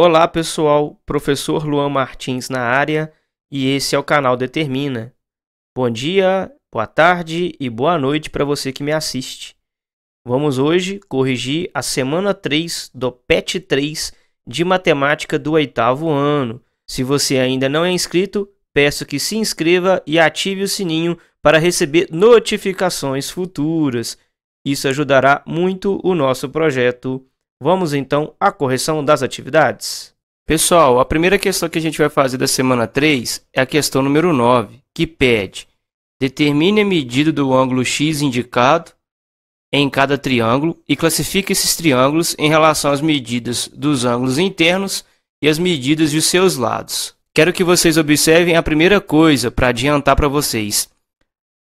Olá pessoal, professor Luan Martins na área e esse é o canal Determina. Bom dia, boa tarde e boa noite para você que me assiste. Vamos hoje corrigir a semana 3 do PET 3 de Matemática do 8º ano. Se você ainda não é inscrito, peço que se inscreva e ative o sininho para receber notificações futuras. Isso ajudará muito o nosso projeto. Vamos então à correção das atividades. Pessoal, a primeira questão que a gente vai fazer da semana 3 é a questão número 9, que pede: determine a medida do ângulo x indicado em cada triângulo e classifique esses triângulos em relação às medidas dos ângulos internos e as medidas de seus lados. Quero que vocês observem a primeira coisa para adiantar para vocês.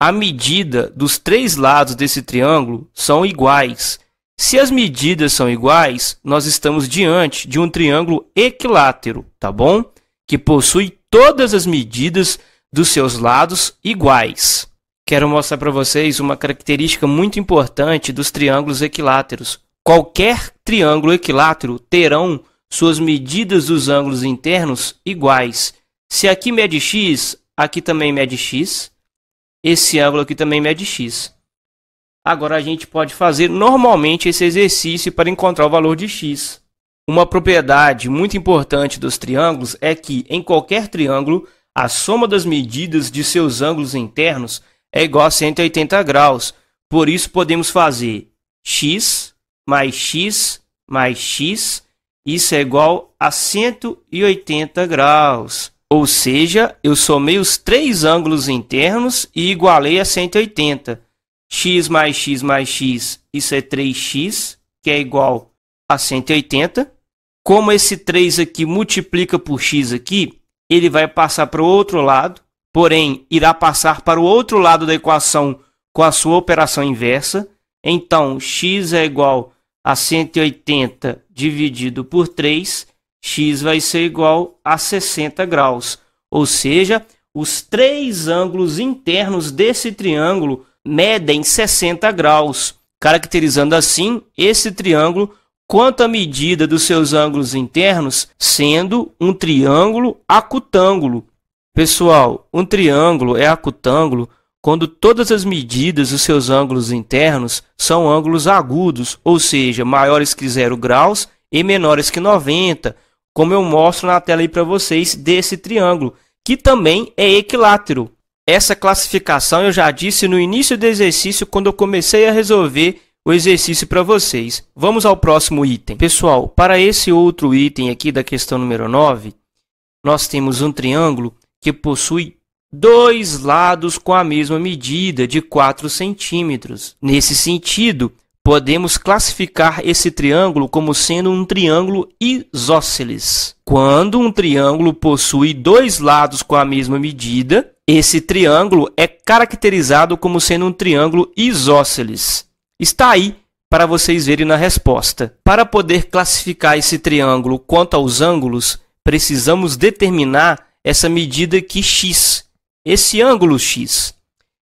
A medida dos três lados desse triângulo são iguais. Se as medidas são iguais, nós estamos diante de um triângulo equilátero, tá bom? Que possui todas as medidas dos seus lados iguais. Quero mostrar para vocês uma característica muito importante dos triângulos equiláteros. Qualquer triângulo equilátero terão suas medidas dos ângulos internos iguais. Se aqui mede x, aqui também mede x. Esse ângulo aqui também mede x. Agora a gente pode fazer normalmente esse exercício para encontrar o valor de x. Uma propriedade muito importante dos triângulos é que em qualquer triângulo a soma das medidas de seus ângulos internos é igual a 180 graus. Por isso podemos fazer x mais x mais x. Isso é igual a 180 graus. Ou seja, eu somei os três ângulos internos e igualei a 180. X mais x mais x, isso é 3x, que é igual a 180. Como esse 3 aqui multiplica por x aqui, ele vai passar para o outro lado, porém, irá passar para o outro lado da equação com a sua operação inversa. Então, x é igual a 180 dividido por 3, x vai ser igual a 60 graus. Ou seja, os três ângulos internos desse triângulo medem 60 graus, caracterizando assim esse triângulo quanto à medida dos seus ângulos internos, sendo um triângulo acutângulo. Pessoal, um triângulo é acutângulo quando todas as medidas dos seus ângulos internos são ângulos agudos, ou seja, maiores que 0 graus e menores que 90, como eu mostro na tela aí para vocês desse triângulo, que também é equilátero. Essa classificação eu já disse no início do exercício, quando eu comecei a resolver o exercício para vocês. Vamos ao próximo item. Pessoal, para esse outro item aqui da questão número 9, nós temos um triângulo que possui dois lados com a mesma medida de 4 centímetros. Nesse sentido, podemos classificar esse triângulo como sendo um triângulo isósceles. Quando um triângulo possui dois lados com a mesma medida, esse triângulo é caracterizado como sendo um triângulo isósceles. Está aí para vocês verem na resposta. Para poder classificar esse triângulo quanto aos ângulos, precisamos determinar essa medida aqui x, esse ângulo x.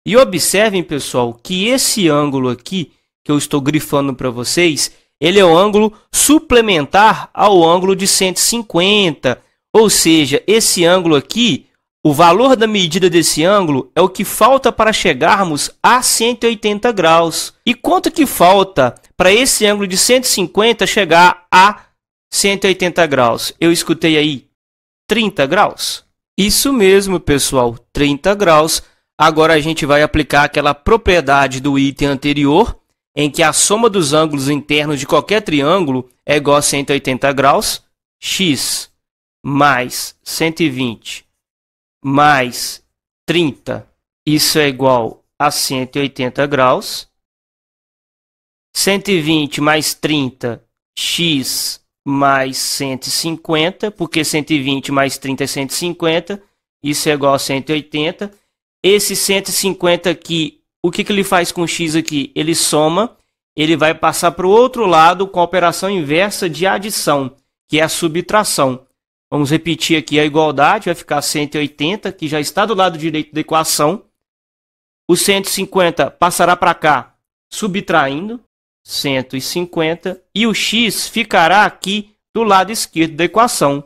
E observem, pessoal, que esse ângulo aqui, que eu estou grifando para vocês, ele é o ângulo suplementar ao ângulo de 150. Ou seja, esse ângulo aqui, o valor da medida desse ângulo é o que falta para chegarmos a 180 graus. E quanto que falta para esse ângulo de 150 chegar a 180 graus? Eu escutei aí 30 graus? Isso mesmo, pessoal, 30 graus. Agora a gente vai aplicar aquela propriedade do item anterior, em que a soma dos ângulos internos de qualquer triângulo é igual a 180 graus. X mais 120 mais 30, isso é igual a 180 graus. 120 mais 30, x mais 150, porque 120 mais 30 é 150, isso é igual a 180. Esse 150 aqui, o que ele faz com x aqui? Ele soma, ele vai passar para o outro lado com a operação inversa de adição, que é a subtração. Vamos repetir aqui a igualdade, vai ficar 180, que já está do lado direito da equação. O 150 passará para cá, subtraindo, 150. E o x ficará aqui do lado esquerdo da equação.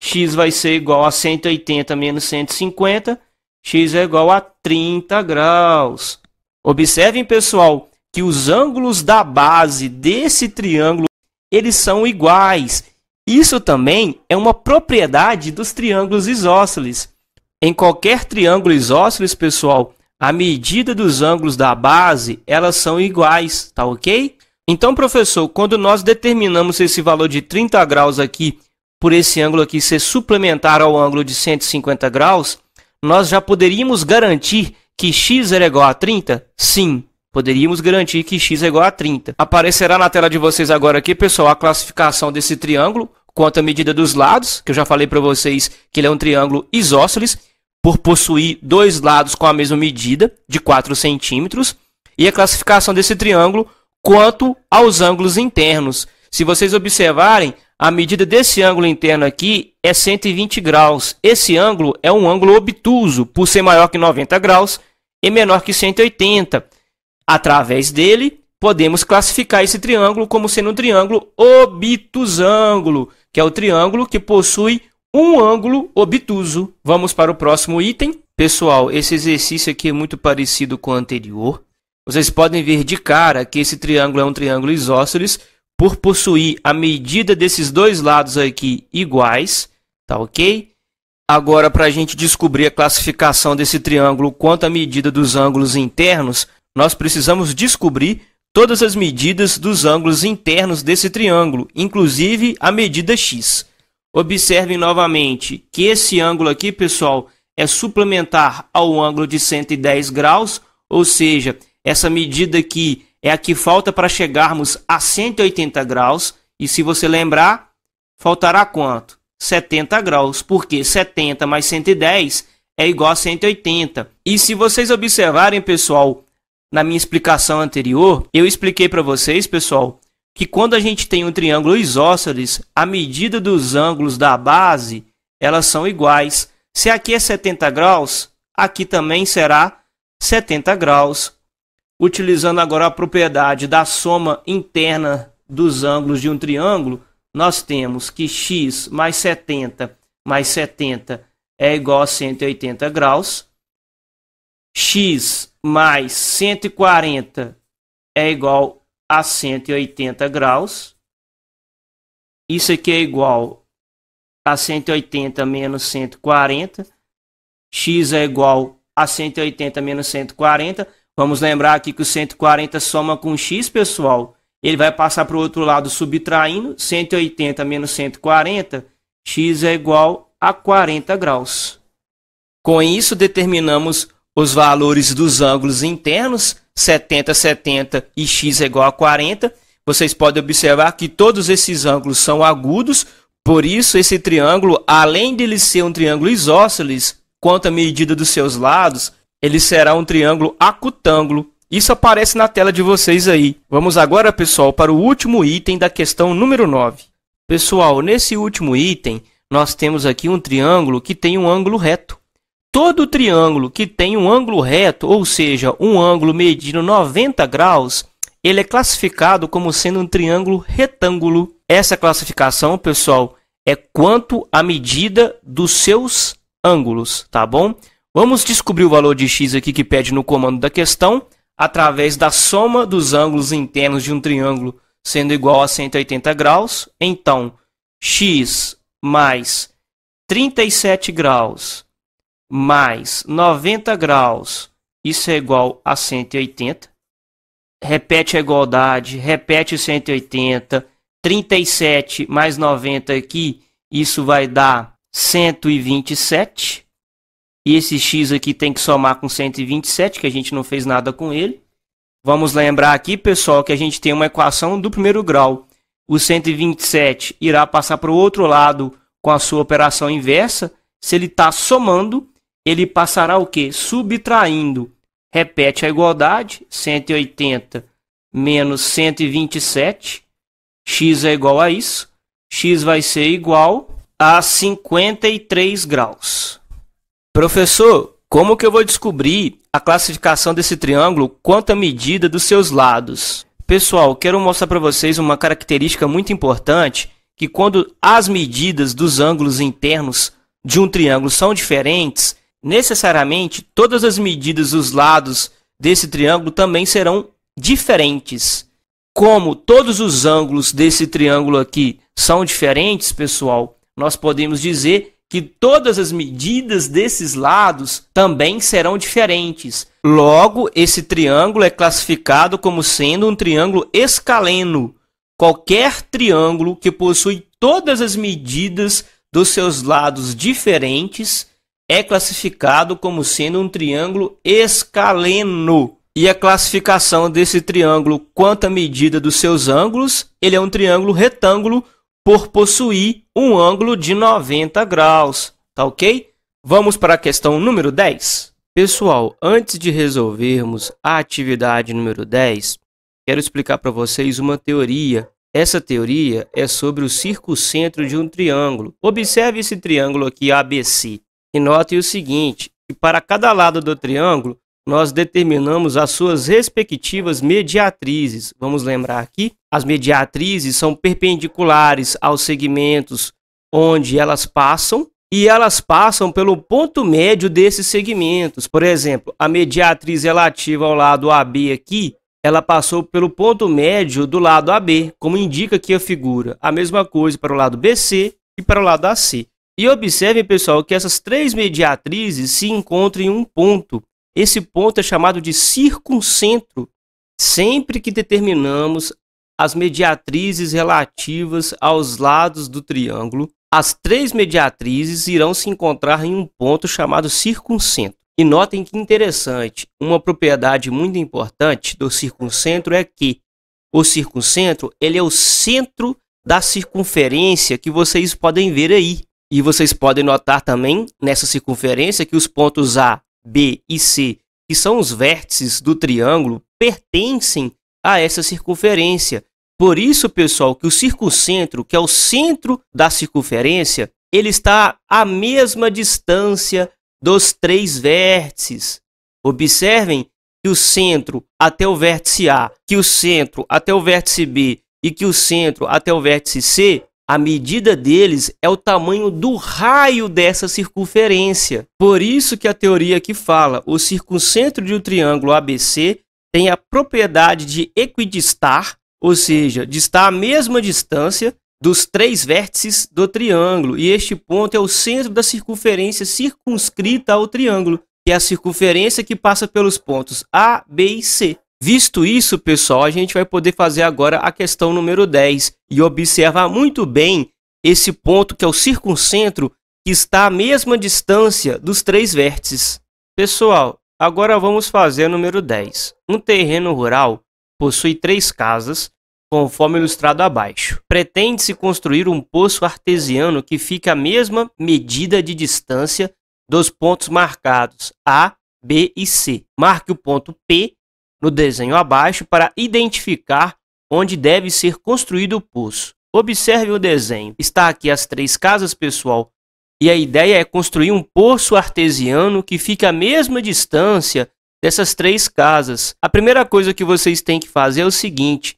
X vai ser igual a 180 menos 150. X é igual a 30 graus. Observem, pessoal, que os ângulos da base desse triângulo, eles são iguais. Isso também é uma propriedade dos triângulos isósceles. Em qualquer triângulo isósceles, pessoal, a medida dos ângulos da base, elas são iguais, tá ok? Então, professor, quando nós determinamos esse valor de 30 graus aqui, por esse ângulo aqui ser suplementar ao ângulo de 150 graus, nós já poderíamos garantir que x era igual a 30? Sim, poderíamos garantir que x é igual a 30. Aparecerá na tela de vocês agora aqui, pessoal, a classificação desse triângulo quanto à medida dos lados, que eu já falei para vocês que ele é um triângulo isósceles, por possuir dois lados com a mesma medida, de 4 centímetros, e a classificação desse triângulo quanto aos ângulos internos. Se vocês observarem, a medida desse ângulo interno aqui é 120 graus. Esse ângulo é um ângulo obtuso, por ser maior que 90 graus e menor que 180. Através dele, podemos classificar esse triângulo como sendo um triângulo obtusângulo, que é o triângulo que possui um ângulo obtuso. Vamos para o próximo item. Pessoal, esse exercício aqui é muito parecido com o anterior. Vocês podem ver de cara que esse triângulo é um triângulo isósceles por possuir a medida desses dois lados aqui iguais, tá ok? Agora, para a gente descobrir a classificação desse triângulo quanto à medida dos ângulos internos, nós precisamos descobrir todas as medidas dos ângulos internos desse triângulo, inclusive a medida x. Observem novamente que esse ângulo aqui, pessoal, é suplementar ao ângulo de 110 graus, ou seja, essa medida aqui é a que falta para chegarmos a 180 graus. E se você lembrar, faltará quanto? 70 graus, porque 70 mais 110 é igual a 180. E se vocês observarem, pessoal, na minha explicação anterior, eu expliquei para vocês, pessoal, que quando a gente tem um triângulo isósceles, a medida dos ângulos da base, elas são iguais. Se aqui é 70 graus, aqui também será 70 graus. Utilizando agora a propriedade da soma interna dos ângulos de um triângulo, nós temos que x mais 70 é igual a 180 graus. X mais 140 é igual a 180 graus. Isso aqui é igual a 180 menos 140. X é igual a 180 menos 140. Vamos lembrar aqui que o 140 soma com x, pessoal. Ele vai passar para o outro lado subtraindo. 180 menos 140, x é igual a 40 graus. Com isso, determinamos os valores dos ângulos internos, 70, 70 e x é igual a 40. Vocês podem observar que todos esses ângulos são agudos, por isso esse triângulo, além de ele ser um triângulo isósceles, quanto à medida dos seus lados, ele será um triângulo acutângulo. Isso aparece na tela de vocês aí. Vamos agora, pessoal, para o último item da questão número 9. Pessoal, nesse último item, nós temos aqui um triângulo que tem um ângulo reto. Todo triângulo que tem um ângulo reto, ou seja, um ângulo medindo 90 graus, ele é classificado como sendo um triângulo retângulo. Essa classificação, pessoal, é quanto à medida dos seus ângulos, tá bom? Vamos descobrir o valor de x aqui que pede no comando da questão, através da soma dos ângulos internos de um triângulo sendo igual a 180 graus. Então, x mais 37 graus mais 90 graus, isso é igual a 180. Repete a igualdade, repete 180, 37 mais 90 aqui, isso vai dar 127. E esse x aqui tem que somar com 127, que a gente não fez nada com ele. Vamos lembrar aqui, pessoal, que a gente tem uma equação do primeiro grau. O 127 irá passar para o outro lado com a sua operação inversa. Se ele está somando, ele passará o quê? Subtraindo. Repete a igualdade, 180 menos 127. X é igual a isso. X vai ser igual a 53 graus. Professor, como que eu vou descobrir a classificação desse triângulo quanto à medida dos seus lados? Pessoal, quero mostrar para vocês uma característica muito importante que quando as medidas dos ângulos internos de um triângulo são diferentes, necessariamente todas as medidas dos lados desse triângulo também serão diferentes. Como todos os ângulos desse triângulo aqui são diferentes, pessoal, nós podemos dizer que todas as medidas desses lados também serão diferentes. Logo, esse triângulo é classificado como sendo um triângulo escaleno. Qualquer triângulo que possui todas as medidas dos seus lados diferentes é classificado como sendo um triângulo escaleno. E a classificação desse triângulo quanto à medida dos seus ângulos, ele é um triângulo retângulo por possuir um ângulo de 90 graus, tá ok? Vamos para a questão número 10. Pessoal, antes de resolvermos a atividade número 10, quero explicar para vocês uma teoria. Essa teoria é sobre o circuncentro de um triângulo. Observe esse triângulo aqui ABC e note o seguinte, que para cada lado do triângulo, nós determinamos as suas respectivas mediatrizes. Vamos lembrar aqui, as mediatrizes são perpendiculares aos segmentos onde elas passam e elas passam pelo ponto médio desses segmentos. Por exemplo, a mediatriz relativa ao lado AB aqui, ela passou pelo ponto médio do lado AB, como indica aqui a figura. A mesma coisa para o lado BC e para o lado AC. E observem, pessoal, que essas três mediatrizes se encontram em um ponto. Esse ponto é chamado de circuncentro. Sempre que determinamos as mediatrizes relativas aos lados do triângulo, as três mediatrizes irão se encontrar em um ponto chamado circuncentro. E notem que interessante, uma propriedade muito importante do circuncentro é que o circuncentro ele é o centro da circunferência que vocês podem ver aí. E vocês podem notar também nessa circunferência que os pontos A, B e C, que são os vértices do triângulo, pertencem a essa circunferência. Por isso, pessoal, que o circuncentro, que é o centro da circunferência, ele está à mesma distância dos três vértices. Observem que o centro até o vértice A, que o centro até o vértice B e que o centro até o vértice C, a medida deles é o tamanho do raio dessa circunferência. Por isso que a teoria aqui fala, o circuncentro de um triângulo ABC tem a propriedade de equidistar, ou seja, de estar à mesma distância dos três vértices do triângulo. E este ponto é o centro da circunferência circunscrita ao triângulo, que é a circunferência que passa pelos pontos A, B e C. Visto isso, pessoal, a gente vai poder fazer agora a questão número 10 e observar muito bem esse ponto que é o circuncentro que está à mesma distância dos três vértices. Pessoal, agora vamos fazer o número 10. Um terreno rural possui 3 casas, conforme ilustrado abaixo. Pretende-se construir um poço artesiano que fique à mesma medida de distância dos pontos marcados A, B e C. Marque o ponto P no desenho abaixo para identificar onde deve ser construído o poço. Observe o desenho. Está aqui as 3 casas, pessoal, e a ideia é construir um poço artesiano que fique à mesma distância dessas 3 casas. A primeira coisa que vocês têm que fazer é o seguinte: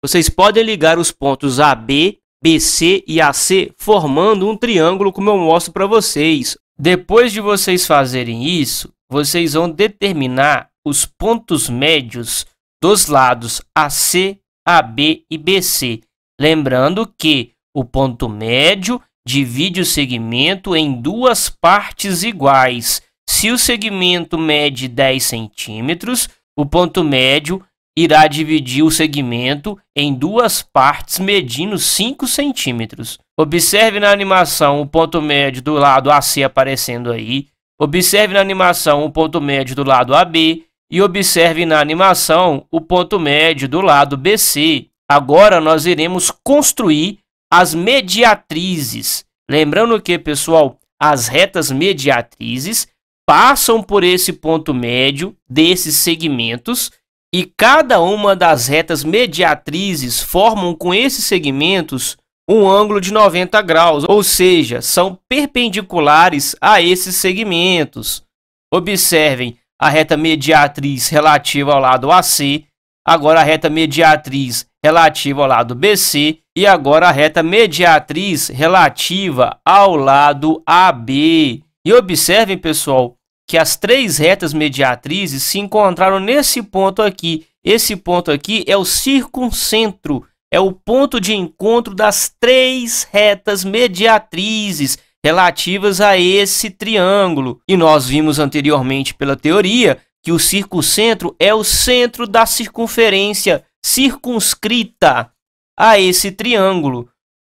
vocês podem ligar os pontos AB, BC e AC formando um triângulo, como eu mostro para vocês. Depois de vocês fazerem isso, vocês vão determinar os pontos médios dos lados AC, AB e BC. Lembrando que o ponto médio divide o segmento em 2 partes iguais. Se o segmento mede 10 centímetros, o ponto médio irá dividir o segmento em 2 partes medindo 5 centímetros. Observe na animação o ponto médio do lado AC aparecendo aí. Observe na animação o ponto médio do lado AB. E observe na animação o ponto médio do lado BC. Agora nós iremos construir as mediatrizes. Lembrando que, pessoal, as retas mediatrizes passam por esse ponto médio desses segmentos e cada uma das retas mediatrizes formam com esses segmentos um ângulo de 90 graus, ou seja, são perpendiculares a esses segmentos. Observem a reta mediatriz relativa ao lado AC, agora a reta mediatriz relativa ao lado BC e agora a reta mediatriz relativa ao lado AB. E observem, pessoal, que as três retas mediatrizes se encontraram nesse ponto aqui. Esse ponto aqui é o circuncentro, é o ponto de encontro das três retas mediatrizes relativas a esse triângulo. E nós vimos anteriormente pela teoria que o circuncentro é o centro da circunferência circunscrita a esse triângulo.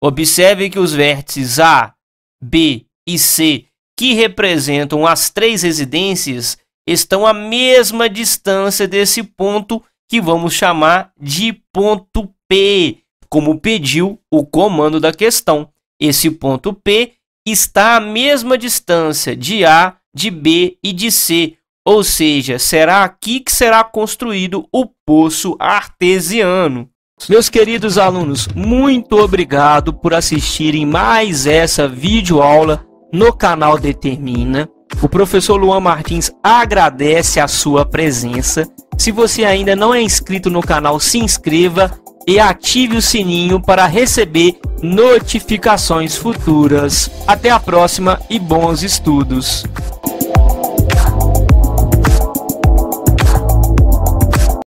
Observe que os vértices A, B e C, que representam as três residências, estão à mesma distância desse ponto que vamos chamar de ponto P, como pediu o comando da questão. Esse ponto P está à mesma distância de A, de B e de C, ou seja, será aqui que será construído o poço artesiano. Meus queridos alunos, muito obrigado por assistirem mais essa videoaula no canal Determina. O professor Luan Martins agradece a sua presença. Se você ainda não é inscrito no canal, se inscreva e ative o sininho para receber notificações futuras. Até a próxima e bons estudos!